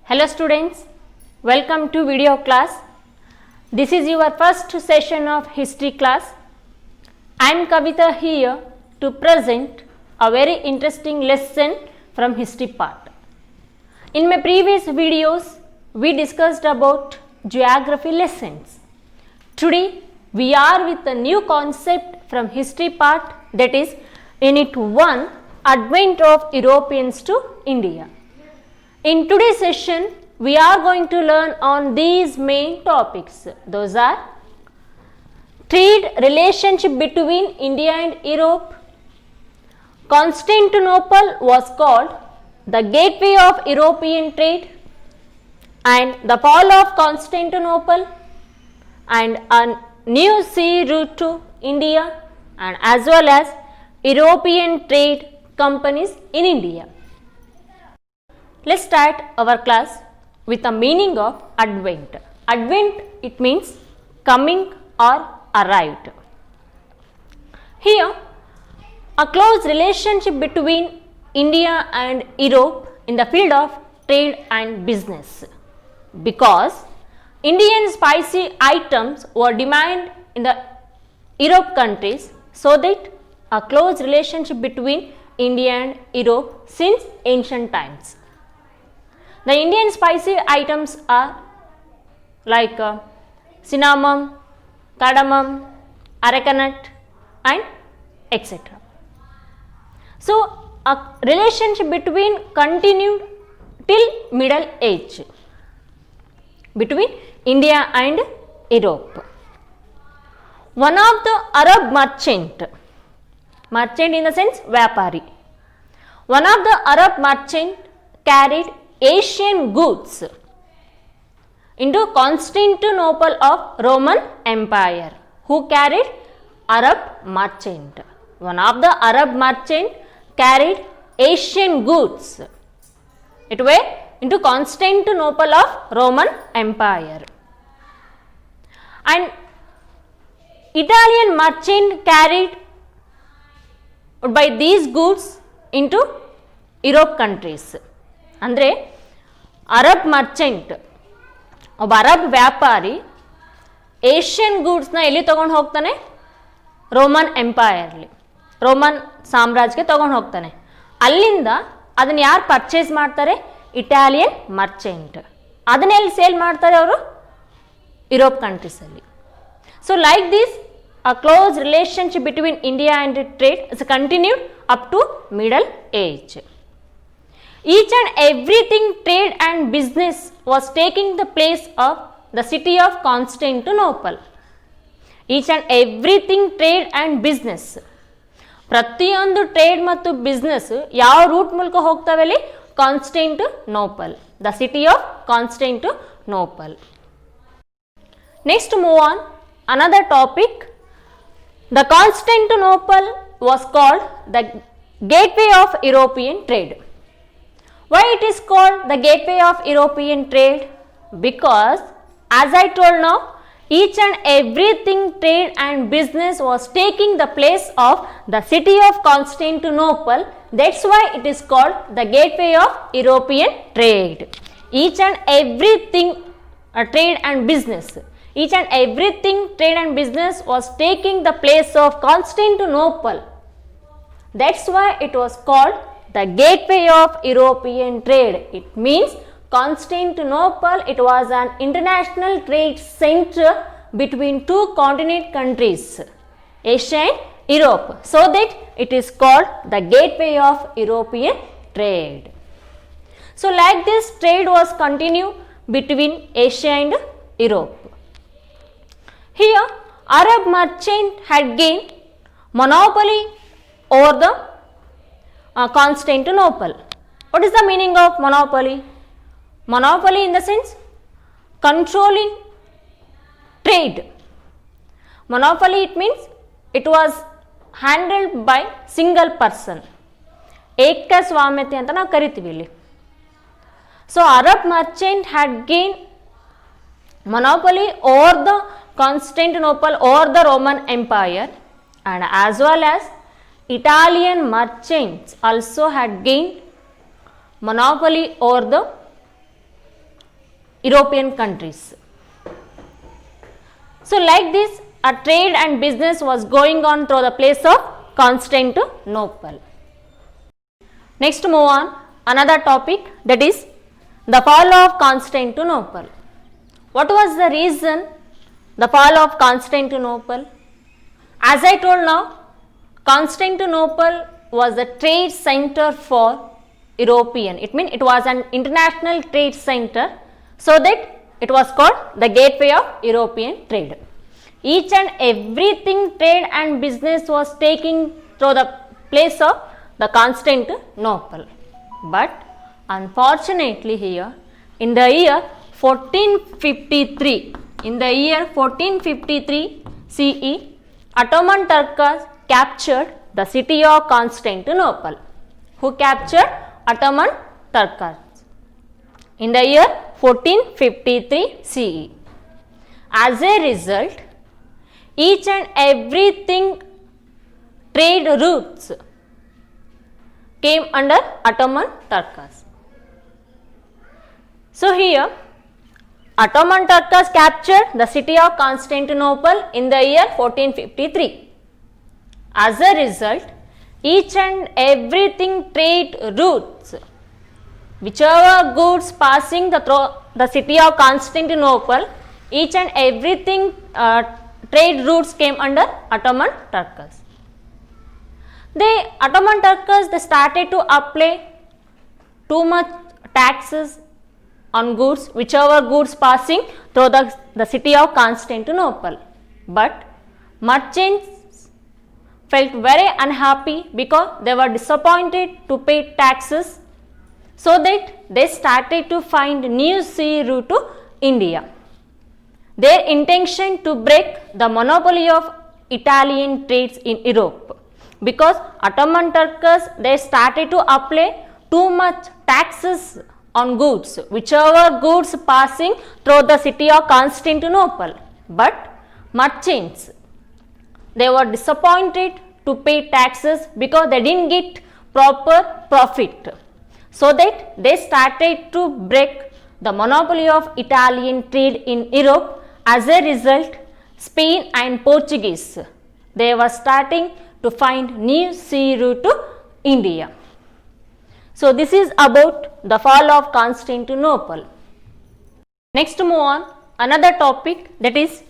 Hello students, welcome to video class. This is your first session of history class. I am Kavita here to present a very interesting lesson from history part. In my previous videos, we discussed about geography lessons. Today, we are with a new concept from history part, that is Unit 1, Advent of Europeans to India. In today's session, we are going to learn on these main topics. Those are trade relationship between India and Europe. Constantinople was called the gateway of European trade, and the fall of Constantinople and a new sea route to India, and as well as European trade companies in India. Let's start our class with the meaning of Advent. Advent, it means coming or arrived. Here, a close relationship between India and Europe in the field of trade and business, because Indian spicy items were demanded in the Europe countries, so that a close relationship between India and Europe since ancient times. The Indian spicy items are like cinnamon, cardamom, arecanut and etc. So, a relationship between continued till Middle Age between India and Europe. One of the Arab merchant in the sense Vyapari. One of the Arab merchant carried Asian goods into Constantinople of Roman Empire. Who carried? Arab merchant. One of the Arab merchant carried Asian goods. It were into Constantinople of Roman Empire. And Italian merchant carried by these goods into Europe countries. ಅಂದರೆ Arab Merchant ಒಬ್ಬ Arab ವ್ಯಾಪಾರಿ Asian ಗೂಡ್ಸ್ನ ಎಲ್ಲಿ ತೊಗೊಂಡು ಹೋಗ್ತಾನೆ? Roman ಎಂಪೈರ್ಲಿ, Roman ಸಾಮ್ರಾಜ್ಯಕ್ಕೆ ತೊಗೊಂಡು ಹೋಗ್ತಾನೆ. ಅಲ್ಲಿಂದ ಅದನ್ನು ಯಾರು ಪರ್ಚೇಸ್ ಮಾಡ್ತಾರೆ? Italian merchant. ಅದನ್ನ ಎಲ್ಲಿ ಸೇಲ್ ಮಾಡ್ತಾರೆ ಅವರು? ಯುರೋಪ್ ಕಂಟ್ರೀಸಲ್ಲಿ. So like this a close relationship between India and trade is continued up to Middle Age. Each and everything trade and business was taking the place of the city of Constantinople. Each and everything trade and business. ಪ್ರತಿಯೊಂದು trade ಮತ್ತು business ಯಾವ root ಮೂಲಕ ಹೋಗ್ತವೆ ಅಲ್ಲಿ? Constantinople, the city of Constantinople. Next move on another topic. The Constantinople was called the gateway of European trade. Why it is called the gateway of European trade? Because as I told now, each and everything trade and business was taking the place of the city of Constantinople. That's why it is called the gateway of European trade. Each and everything trade and business. Each and everything trade and business was taking the place of Constantinople. That's why it was called the gateway of European trade. It means Constantinople, it was an international trade center between two continent countries, Asia and Europe. So that it is called the gateway of European trade. So like this trade was continued between Asia and Europe. Here, Arab merchant had gained monopoly over the Constantinople. What is the meaning of monopoly? Monopoly in the sense controlling trade. Monopoly, it means it was handled by single person. ಏಕಸ್ವಾಮ್ಯತೆ ಅಂತ ನಾವು ಕರಿತೀವಿ ಇಲ್ಲಿ. So Arab merchant had gained monopoly over the Constantinople or the Roman Empire, and as well as Italian merchants also had gained monopoly over the European countries. So like this, a trade and business was going on through the place of Constantinople. Next move on, another topic, that is the fall of Constantinople. What was the reason the fall of Constantinople? As I told now, Constantinople was a trade center for European. It means it was an international trade center, so that it was called the gateway of European trade. Each and everything trade and business was taking through the place of the Constantinople. But unfortunately here, in the year 1453 CE, Ottoman Turks captured the city of Constantinople. Who captured? Ottoman Turks in the year 1453 CE. As a result, each and everything trade routes came under Ottoman Turks. So here, Ottoman Turks captured the city of Constantinople in the year 1453. As a result, each and everything trade routes, whichever goods passing through the city of Constantinople, each and everything trade routes came under Ottoman Turks. The Ottoman Turks, they started to apply too much taxes on goods, whichever goods passing through the city of Constantinople. But merchants felt very unhappy because they were disappointed to pay taxes, so that they started to find new sea route to India. Their intention to break the monopoly of Italian trades in Europe, because Ottoman Turks, they started to apply too much taxes on goods, whichever goods passing through the city of Constantinople. But merchants, they were disappointed to pay taxes because they didn't get proper profit, so that they started to break the monopoly of Italian trade in Europe. As a result, Spain and Portuguese, they were starting to find new sea route to India. So this is about the fall of Constantinople. Next move on, another topic, that is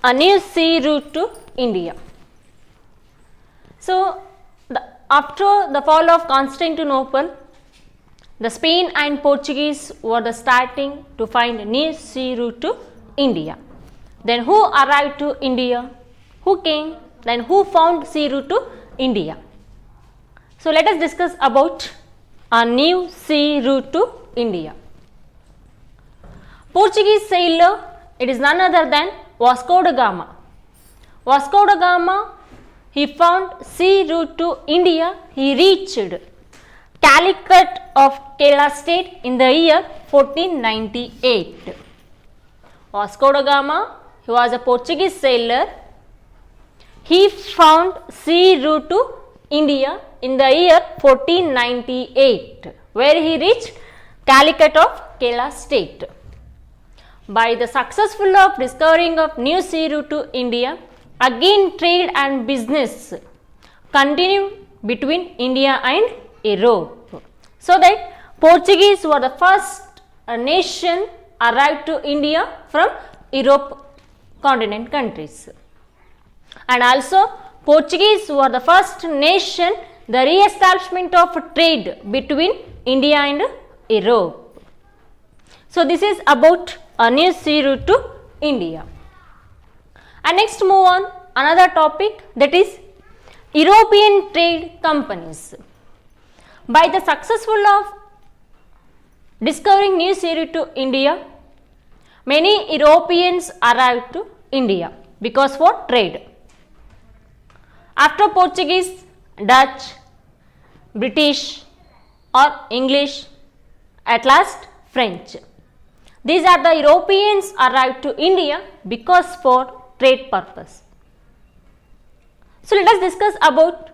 a new sea route to India. So after the fall of Constantinople, the Spain and Portuguese were starting to find new sea route to India. Then who arrived to India? Who came? Then who found sea route to India? So let us discuss about a new sea route to India. Portuguese sailor, it is none other than Vasco da Gama. Vasco da Gama, he found sea route to India. He reached Calicut of Kerala state in the year 1498. Vasco da Gama, he was a Portuguese sailor. He found sea route to India in the year 1498, where he reached Calicut of Kerala state. By the successful of discovering of new sea route to India, again trade and business continued between India and Europe, so that Portuguese were the first nation arrived to India from Europe continent countries, and also Portuguese were the first nation the re-establishment of trade between India and Europe. So this is about a new sea route to India. And next move on, another topic, that is European trade companies. By the successful of discovering new sea route to India, many Europeans arrived to India because for trade. After Portuguese, Dutch, British or English, at last French. These are the Europeans arrived to India because for trade purpose. So let us discuss about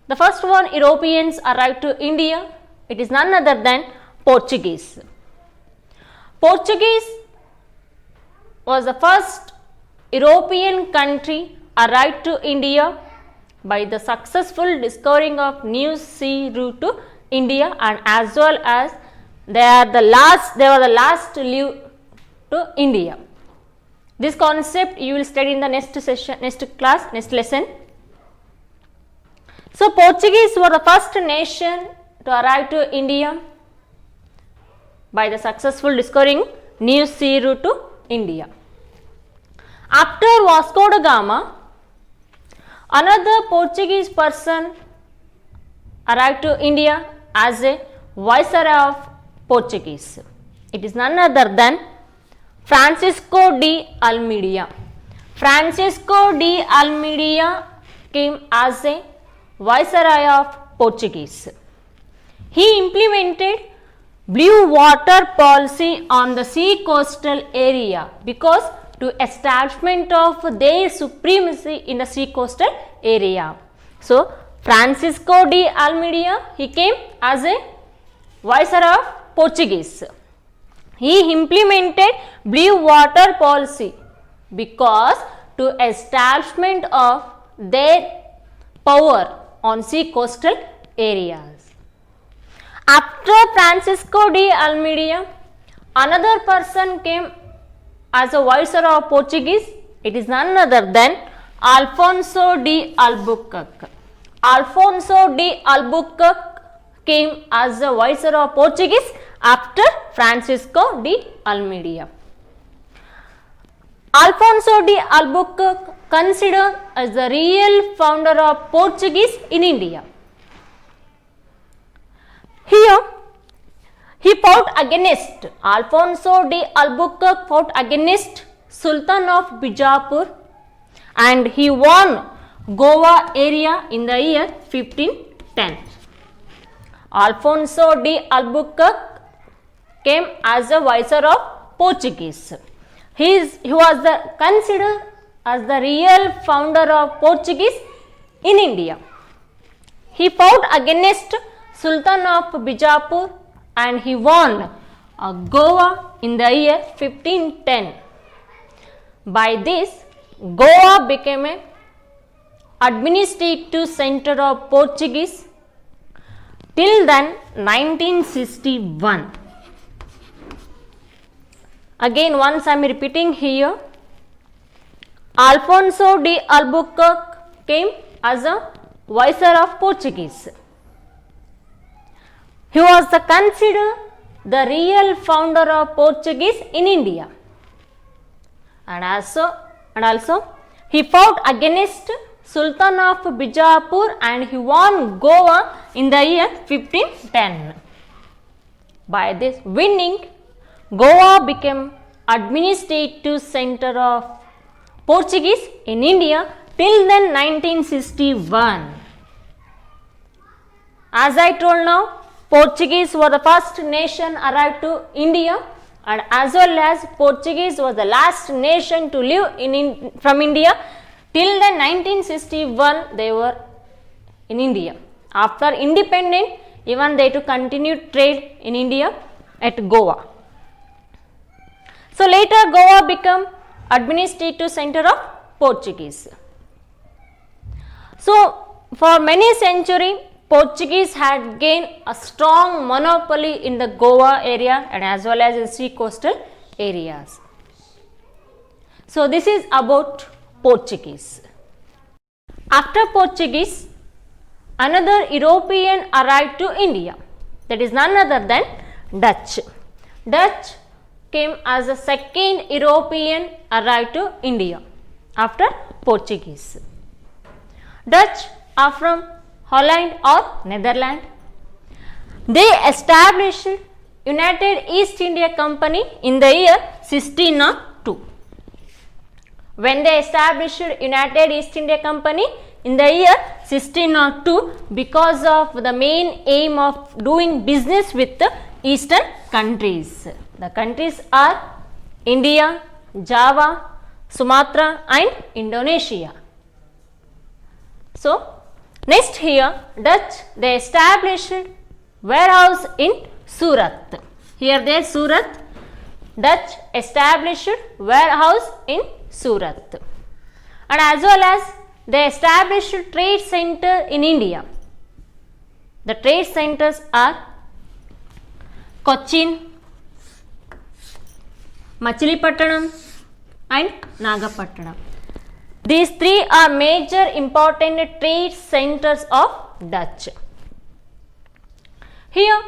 the first one. Europeans arrived to India. It is none other than Portuguese. Portuguese, was the first European country arrived to India by the successful discovering of new sea route to India, and as well as they were the last to leave to India. This concept you will study in the next session, next class, next lesson. So, Portuguese were the first nation to arrive to India by the successful discovering new sea route to India. After Vasco da Gama, another Portuguese person arrived to India as a viceroy of Portuguese. It is none other than Francisco de Almeida. Francisco de Almeida came as a viceroy of Portuguese. He implemented blue water policy on the sea coastal area because to establishment of their supremacy in the sea coastal area. So, Francisco de Almeida, he came as a viceroy of Portuguese. He implemented blue water policy because to establishment of their power on sea coastal areas. After Francisco de Almeida, another person came as a viceroy of Portuguese. It is none other than Alfonso de Albuquerque. Alfonso de Albuquerque came as a viceroy of Portuguese after Francisco de Almeida. Alfonso de Albuquerque considered as the real founder of Portuguese in India. Here, he fought against, Alfonso de Albuquerque fought against Sultan of Bijapur, and he won Goa area in the year 1510. Alfonso de Albuquerque came as a viceroy of Portuguese. He was considered as the real founder of Portuguese in India. He fought against Sultan of Bijapur and he won Goa in the year 1510. By this, Goa became an administrative center of Portuguese till then 1961. Again, once I am repeating here, Alfonso de Albuquerque came as a viceroy of Portuguese. He was considered the real founder of Portuguese in India, and also he fought against Sultan of Bijapur and he won Goa in the year 1510. By this winning, Goa became administrative center of Portuguese in India till then 1961. As I told now, Portuguese were the first nation arrived to India, and as well as Portuguese was the last nation to live from India till the 1961 they were in India. After independence, even they to continue trade in India at Goa. So later Goa became administrative center of Portuguese. So for many centuries, Portuguese had gained a strong monopoly in the Goa area and as well as in sea coastal areas. So this is about Portuguese. After Portuguese, another European arrived to India, that is none other than Dutch. Dutch came as the second European arrived to India after Portuguese. Dutch are from Holland or Netherlands. They established United East India Company in the year 1602. When they established United East India Company in the year 1602, because of the main aim of doing business with the eastern countries. The countries are India, Java, Sumatra and Indonesia. So next here, Dutch, they established warehouse in Surat. Here there Surat. Dutch established warehouse in Surat, and as well as they established trade center in India. The trade centers are Cochin, Machilipattanam and Nagapattinam. These three are major important trade centers of Dutch. Here,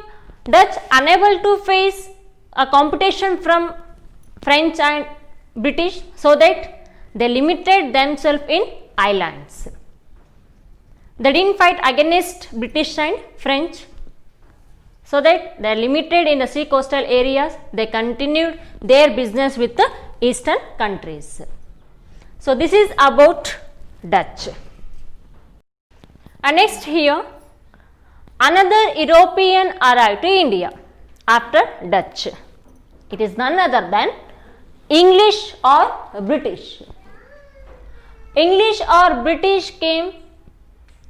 Dutch unable to face a competition from French and British, so that they limited themselves in islands. They didn't fight against British and French, so that they are limited in the sea coastal areas. They continued their business with the eastern countries. So this is about Dutch. And next here, another European arrived to India after Dutch. It is none other than English or British. English or British came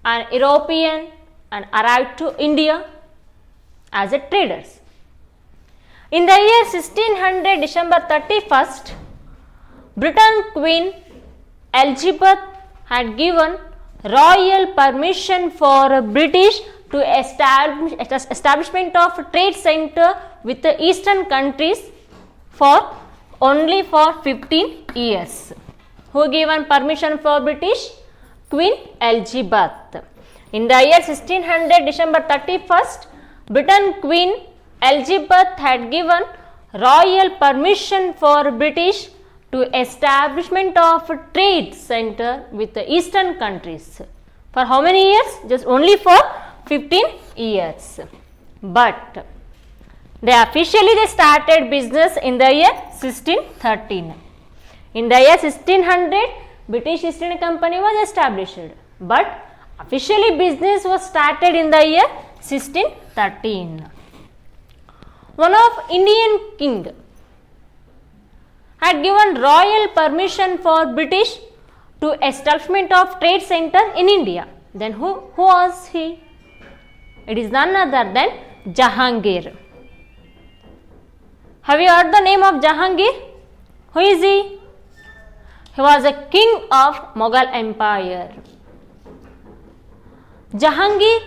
an European and arrived to India as a traders. In the year 1600, December 31st, Britain Queen Elizabeth had given royal permission for British to establishment of trade center with the eastern countries for only for 15 years. Who given permission for British? Queen Elizabeth. In the year 1600, December 31st, Britain Queen Elizabeth had given royal permission for British to establishment of trade center with the eastern countries. For how many years? Just only for 15 years. But they started business in the year 1613. In the year 1600, British East India Company was established, but officially business was started in the year 1613. One of Indian king had given royal permission for British to establishment of trade center in India. Then who was he? It is none other than Jahangir. Have you heard the name of Jahangir? Who is he? He was a king of Mughal Empire. Jahangir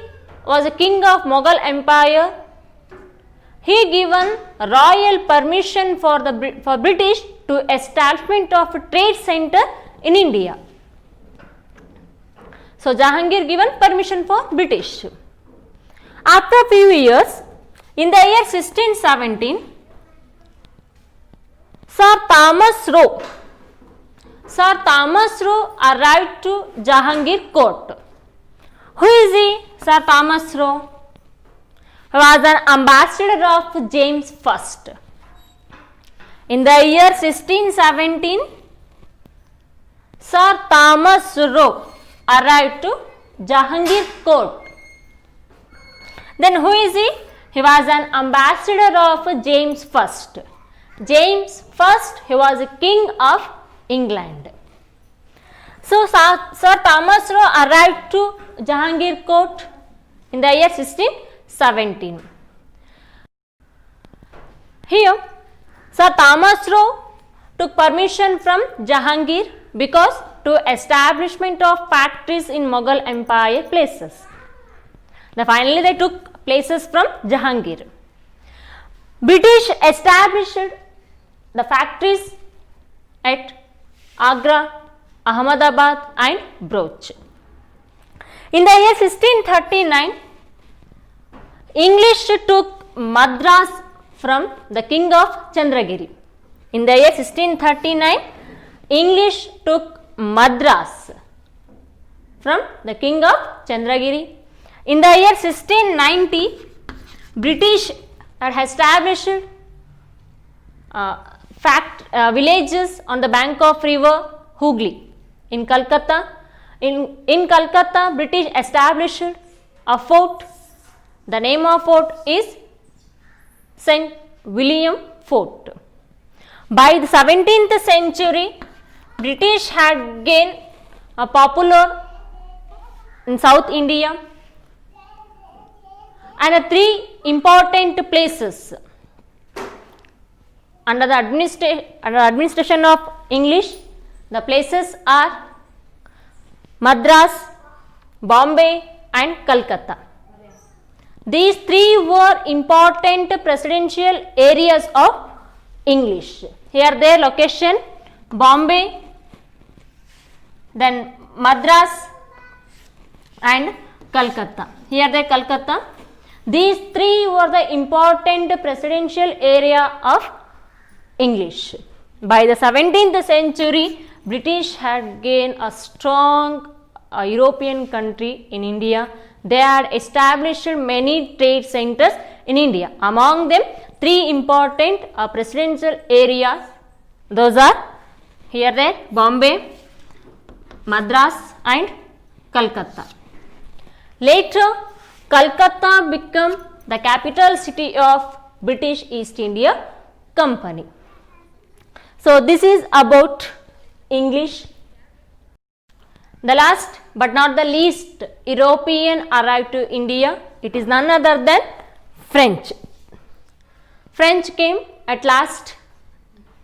was a king of Mughal Empire. He given royal permission for British to establishment of a trade center in India. So Jahangir given permission for British. After a few years, in the year 1617, Sir Thomas Roe arrived to Jahangir court. Who is he? Sir Thomas Roe. He was an ambassador of James I. In the year 1617, Sir Thomas Roe arrived to Jahangir court. Then who is he? He was an ambassador of James I. James I, he was a king of England. So Sir Thomas Roe arrived to Jahangir court in the year 1617. Here, Sir Thomas Roe took permission from Jahangir because to establishment of factories in Mughal Empire places. Then finally they took places from Jahangir. British established the factories at Agra, Ahmedabad and Bhuj. In the year 1639, English took Madras from the king of Chandragiri. In the year 1639, English took Madras from the king of Chandragiri. In the year 1690, British had established villages on the bank of river Hooghly in Calcutta. In Calcutta, British established a fort. The name of fort is St. William Fort. By the 17th century, British had gained a popular in South India, and three important places. under the administration of English. The places are Madras, Bombay and Calcutta. These three were important presidential areas of English. Here their location: Bombay, then Madras and Calcutta. Here they Calcutta. These three were the important presidential area of English. By the 17th century, British had gained a strong European country in India. They had established many trade centers in India. Among them, three important presidential areas. Those are here there Bombay, Madras and Calcutta. Later, Calcutta became the capital city of British East India Company. So this is about English. The last but not the least European arrived to India. It is none other than French. French came at last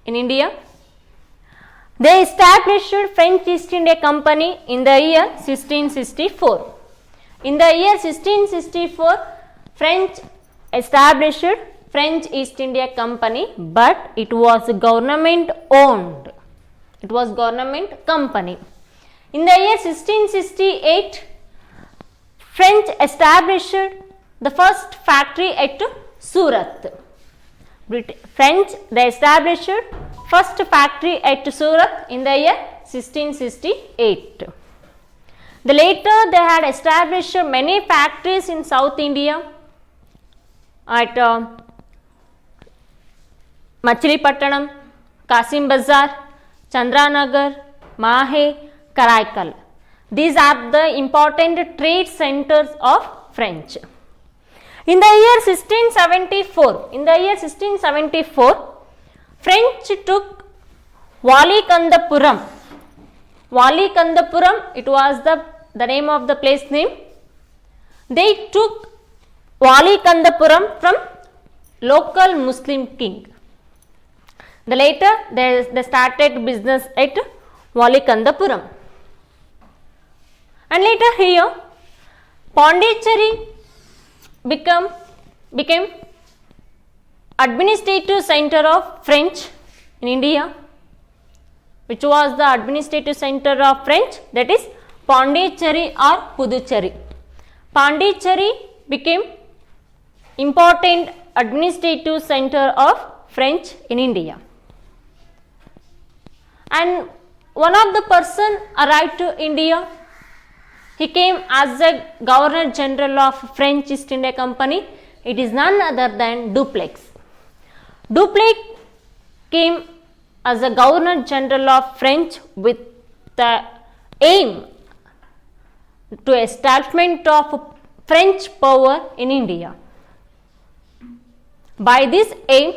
in India. They established French East India Company in the year 1664. In the year 1664, French established French East India Company, but it was government owned. It was government company. In the year 1668, French established the first factory at Surat. French they established first factory at Surat in the year 1668. The later they had established many factories in South India at Machilipattanam, Kasim Bazar, Chandranagar, Mahe, Karaikal. These are the important trade centers of French. In the year 1674, French took Valikandapuram. Valikandapuram, it was the name of the place name. They took Valikandapuram from local Muslim king. The later they started business at Valikandapuram. And later here Pondicherry became administrative center of French in India. Which was the administrative center of French, that is Pondicherry or Puducherry. Pondicherry became important administrative center of French in India. And one of the person arrived to India. He came as a Governor General of French East India Company. It is none other than Dupleix. Dupleix came as a Governor General of French with the aim to establishment of French power in India. By this aim,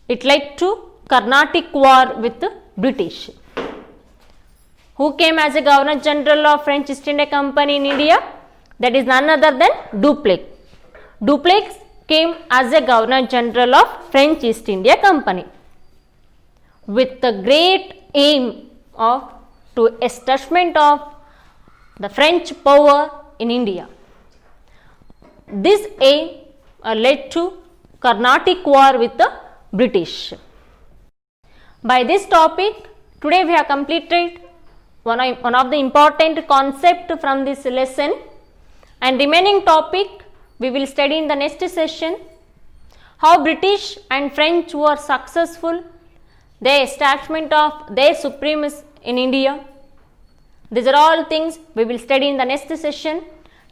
it led to Carnatic War with the British. Who came as a Governor General of French East India Company in India? That is none other than Dupleix. Dupleix came as a Governor General of French East India Company with the great aim of to establishment of the French power in India. This aim led to Carnatic War with the British. By this topic, today we have completed one of the important concept from this lesson, and remaining topic we will study in the next session. How British and French were successful, their establishment of their supremacy in India. These are all things we will study in the next session.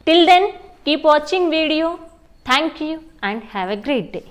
Till then, keep watching video. Thank you and have a great day.